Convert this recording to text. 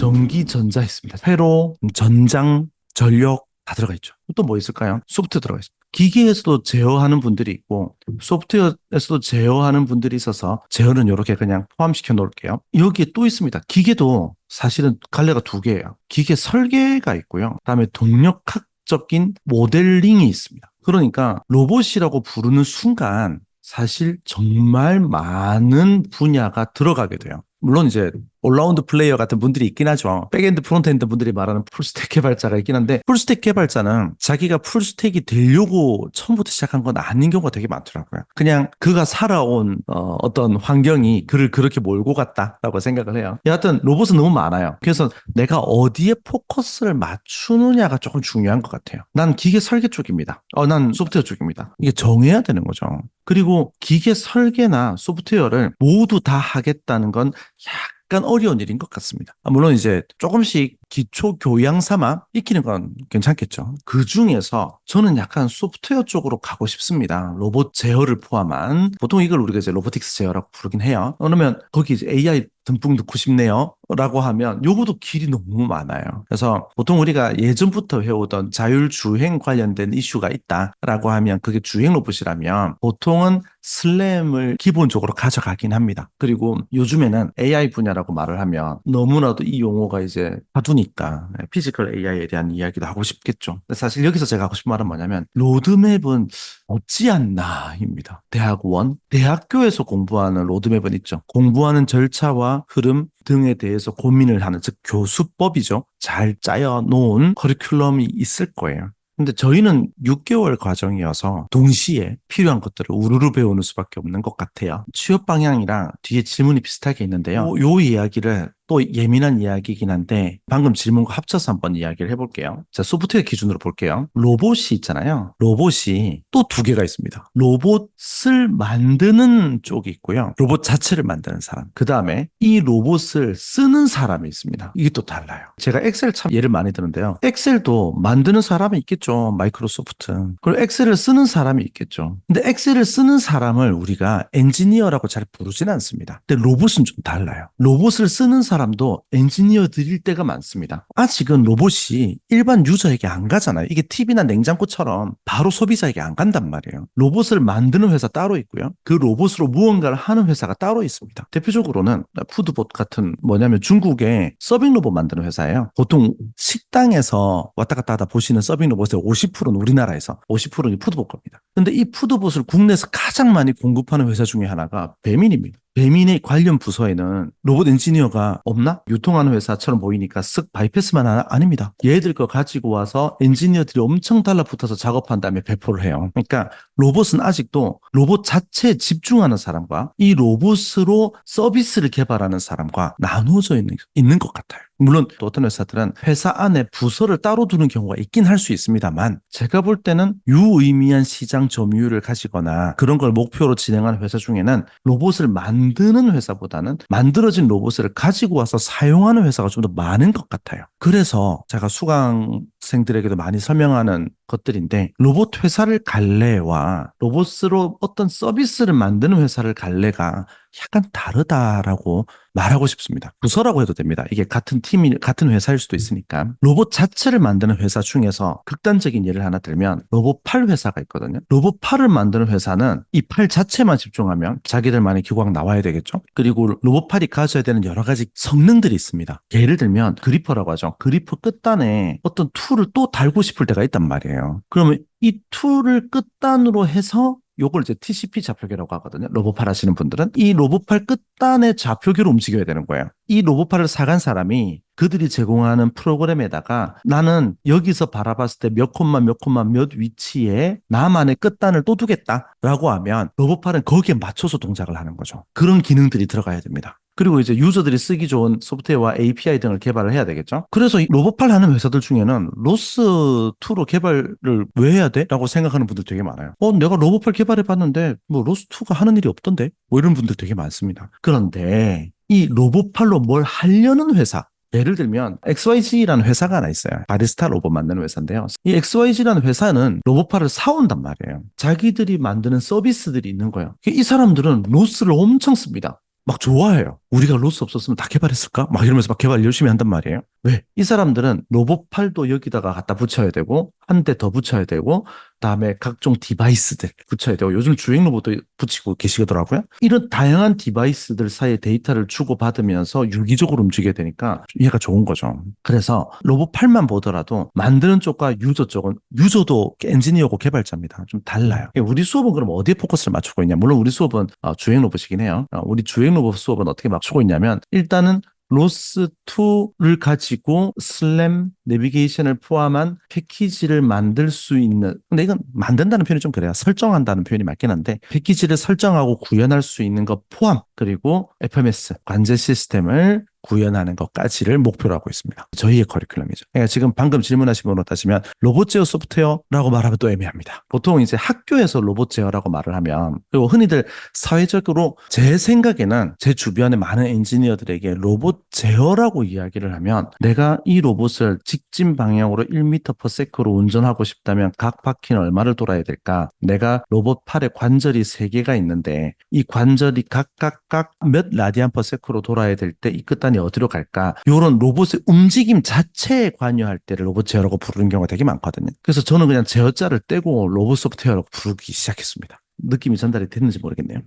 전기, 전자 있습니다. 회로, 전장, 전력 다 들어가 있죠. 또 뭐 있을까요? 소프트웨어 들어가 있습니다. 기기에서도 제어하는 분들이 있고 소프트웨어에서도 제어하는 분들이 있어서 제어는 이렇게 그냥 포함시켜 놓을게요. 여기에 또 있습니다. 기계도 사실은 갈래가 두 개예요. 기계 설계가 있고요. 그다음에 동력학적인 모델링이 있습니다. 그러니까 로봇이라고 부르는 순간 사실 정말 많은 분야가 들어가게 돼요. 물론 이제 올라운드 플레이어 같은 분들이 있긴 하죠. 백엔드, 프론트엔드 분들이 말하는 풀스택 개발자가 있긴 한데 풀스택 개발자는 자기가 풀스택이 되려고 처음부터 시작한 건 아닌 경우가 되게 많더라고요. 그냥 그가 살아온 어떤 환경이 그를 그렇게 몰고 갔다라고 생각을 해요. 여하튼 로봇은 너무 많아요. 그래서 내가 어디에 포커스를 맞추느냐가 조금 중요한 것 같아요. 난 기계 설계 쪽입니다. 난 소프트웨어 쪽입니다. 이게 정해야 되는 거죠. 그리고 기계 설계나 소프트웨어를 모두 다 하겠다는 건 약간 어려운 일인 것 같습니다. 물론 이제 조금씩 기초 교양 삼아 익히는 건 괜찮겠죠. 그 중에서 저는 약간 소프트웨어 쪽으로 가고 싶습니다. 로봇 제어를 포함한. 보통 이걸 우리가 이제 로보틱스 제어라고 부르긴 해요. 그러면 거기 이제 AI 듬뿍 넣고 싶네요. 라고 하면 요것도 길이 너무 많아요. 그래서 보통 우리가 예전부터 해오던 자율주행 관련된 이슈가 있다라고 하면 그게 주행 로봇이라면 보통은 슬램을 기본적으로 가져가긴 합니다. 그리고 요즘에는 AI 분야라고 말을 하면 너무나도 이 용어가 이제 하두니까 피지컬 AI에 대한 이야기도 하고 싶겠죠. 근데 사실 여기서 제가 하고 싶은 말은 뭐냐면 로드맵은 없지 않나입니다. 대학교에서 공부하는 로드맵은 있죠. 공부하는 절차와 흐름 등에 대해서 고민을 하는, 즉 교수법이죠. 잘 짜여 놓은 커리큘럼이 있을 거예요. 근데 저희는 6개월 과정이어서 동시에 필요한 것들을 우르르 배우는 수밖에 없는 것 같아요. 취업 방향이랑 뒤에 질문이 비슷하게 있는데요. 요 이야기를 또 예민한 이야기이긴 한데 방금 질문과 합쳐서 한번 이야기를 해볼게요. 자, 소프트웨어 기준으로 볼게요. 로봇이 있잖아요. 로봇이 또 두 개가 있습니다. 로봇을 만드는 쪽이 있고요. 로봇 자체를 만드는 사람. 그 다음에 이 로봇을 쓰는 사람이 있습니다. 이게 또 달라요. 제가 엑셀 참 예를 많이 드는데요. 엑셀도 만드는 사람이 있겠죠. 마이크로소프트. 그리고 엑셀을 쓰는 사람이 있겠죠. 근데 엑셀을 쓰는 사람을 우리가 엔지니어라고 잘 부르지는 않습니다. 근데 로봇은 좀 달라요. 로봇을 쓰는 사람도 엔지니어들일 때가 많습니다. 아직은 로봇이 일반 유저에게 안 가잖아요. 이게 TV나 냉장고처럼 바로 소비자에게 안 간단 말이에요. 로봇을 만드는 회사 따로 있고요. 그 로봇으로 무언가를 하는 회사가 따로 있습니다. 대표적으로는 푸드봇 같은 뭐냐면 중국의 서빙 로봇 만드는 회사예요. 보통 식당에서 왔다 갔다 하다 보시는 서빙 로봇의 50%는 우리나라에서 50%는 푸드봇 겁니다. 근데 이 푸드봇을 국내에서 가장 많이 공급하는 회사 중에 하나가 배민입니다. 배민의 관련 부서에는 로봇 엔지니어가 없나? 유통하는 회사처럼 보이니까 쓱 바이패스만 아닙니다. 얘들 거 가지고 와서 엔지니어들이 엄청 달라붙어서 작업한 다음에 배포를 해요. 그러니까 로봇은 아직도 로봇 자체에 집중하는 사람과 이 로봇으로 서비스를 개발하는 사람과 나누어져 있는 것 같아요. 물론 또 어떤 회사들은 회사 안에 부서를 따로 두는 경우가 있긴 할 수 있습니다만 제가 볼 때는 유의미한 시장 점유율을 가지거나 그런 걸 목표로 진행하는 회사 중에는 로봇을 만드는 회사보다는 만들어진 로봇을 가지고 와서 사용하는 회사가 좀 더 많은 것 같아요. 그래서 제가 수강생들에게도 많이 설명하는 것들인데 로봇 회사를 갈래와 로봇으로 어떤 서비스를 만드는 회사를 갈래가 약간 다르다라고 말하고 싶습니다. 부서라고 해도 됩니다. 이게 같은 팀이 같은 회사일 수도 있으니까. 로봇 자체를 만드는 회사 중에서 극단적인 예를 하나 들면 로봇팔 회사가 있거든요. 로봇팔을 만드는 회사는 이 팔 자체만 집중하면 자기들만의 기광 나와야 되겠죠. 그리고 로봇팔이 가져야 되는 여러 가지 성능들이 있습니다. 예를 들면 그리퍼라고 하죠. 그리퍼 끝단에 어떤 툴을 또 달고 싶을 때가 있단 말이에요. 그러면 이 툴을 끝단으로 해서 요걸 이제 TCP 좌표계라고 하거든요. 로봇팔 하시는 분들은 이 로봇팔 끝단의 좌표계로 움직여야 되는 거예요. 이 로봇팔을 사간 사람이 그들이 제공하는 프로그램에다가 나는 여기서 바라봤을 때 몇 콤마 몇 콤마 몇 위치에 나만의 끝단을 또 두겠다라고 하면 로봇팔은 거기에 맞춰서 동작을 하는 거죠. 그런 기능들이 들어가야 됩니다. 그리고 이제 유저들이 쓰기 좋은 소프트웨어와 API 등을 개발을 해야 되겠죠. 그래서 이 로봇팔 하는 회사들 중에는 로스2로 개발을 왜 해야 돼? 라고 생각하는 분들 되게 많아요. 내가 로봇팔 개발해봤는데 뭐 로스2가 하는 일이 없던데? 뭐 이런 분들 되게 많습니다. 그런데 이 로봇팔로 뭘 하려는 회사, 예를 들면 XYZ라는 회사가 하나 있어요. 바리스타 로봇 만드는 회사인데요. 이 XYZ라는 회사는 로봇팔을 사온단 말이에요. 자기들이 만드는 서비스들이 있는 거예요. 이 사람들은 로스를 엄청 씁니다. 막 좋아해요. 우리가 로스 없었으면 다 개발했을까? 막 이러면서 막 개발 열심히 한단 말이에요. 왜? 이 사람들은 로봇 팔도 여기다가 갖다 붙여야 되고, 한 대 더 붙여야 되고, 그다음에 각종 디바이스들 붙여야 되고, 요즘 주행 로봇도 붙이고 계시더라고요. 이런 다양한 디바이스들 사이에 데이터를 주고받으면서 유기적으로 움직여야 되니까 얘가 좋은 거죠. 그래서 로봇 팔만 보더라도 만드는 쪽과 유저 쪽은, 유저도 엔지니어고 개발자입니다. 좀 달라요. 우리 수업은 그럼 어디에 포커스를 맞추고 있냐? 물론 우리 수업은 주행 로봇이긴 해요. 우리 주행 로봇 수업은 어떻게 맞추고 있냐면, 일단은 로스2를 가지고 슬램 내비게이션을 포함한 패키지를 만들 수 있는, 근데 이건 만든다는 표현이 좀 그래요. 설정한다는 표현이 맞긴 한데, 패키지를 설정하고 구현할 수 있는 것 포함, 그리고 FMS 관제 시스템을 구현하는 것까지를 목표로 하고 있습니다. 저희의 커리큘럼이죠. 그러니까 지금 방금 질문하신 거로 따지면 로봇 제어 소프트웨어라고 말하면 또 애매합니다. 보통 이제 학교에서 로봇 제어라고 말을 하면, 그리고 흔히들 사회적으로, 제 생각에는 제 주변의 많은 엔지니어들에게 로봇 제어라고 이야기를 하면, 내가 이 로봇을 직진 방향으로 1m/s로 운전하고 싶다면 각 바퀴는 얼마를 돌아야 될까? 내가 로봇 팔에 관절이 3개가 있는데 이 관절이 각각 몇 라디안/s로 돌아야 될 때 이 끝단이 어디로 갈까? 이런 로봇의 움직임 자체에 관여할 때를 로봇 제어라고 부르는 경우가 되게 많거든요. 그래서 저는 그냥 제어자를 떼고 로봇 소프트웨어라고 부르기 시작했습니다. 느낌이 전달이 됐는지 모르겠네요.